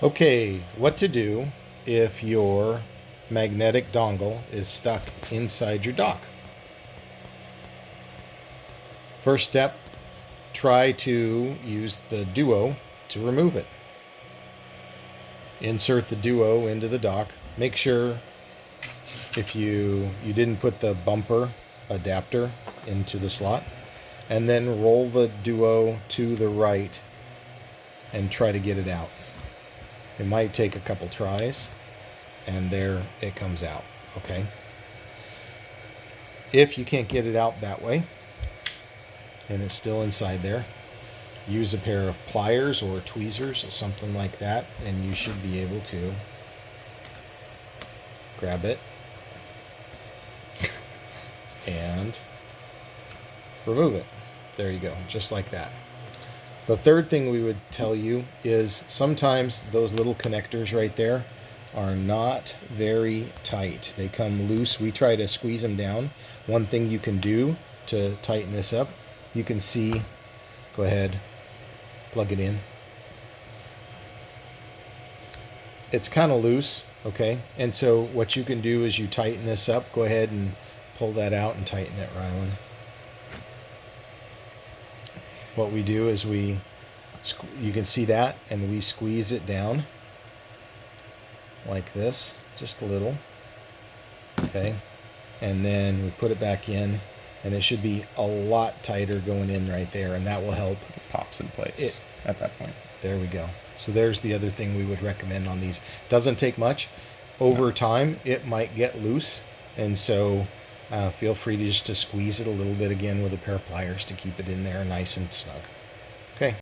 Okay, what to do if your magnetic dongle is stuck inside your dock. First step, try to use the Duo to remove it. Insert the Duo into the dock. Make sure if you didn't put the bumper adapter into the slot, and then roll the Duo to the right and try to get it out. It might take a couple tries, and there it comes out. Okay. If you can't get it out that way and it's still inside there, use a pair of pliers or tweezers or something like that, and you should be able to grab it and remove it. There you go, just like that. The third thing we would tell you is sometimes those little connectors right there are not very tight. They come loose. We try to squeeze them down. One thing you can do to tighten this up, you can see, go ahead, plug it in. It's kind of loose, okay? And so what you can do is you tighten this up. Go ahead and pull that out and tighten it, Rylan. What we do is you can see that, and we squeeze it down like this, just a little, okay? And then we put it back in, and it should be a lot tighter going in right there, and that will help. It pops in place at that point. There we go. So there's the other thing we would recommend on these. Doesn't take much. Over time, it might get loose, and so feel free to just to squeeze it a little bit again with a pair of pliers to keep it in there nice and snug.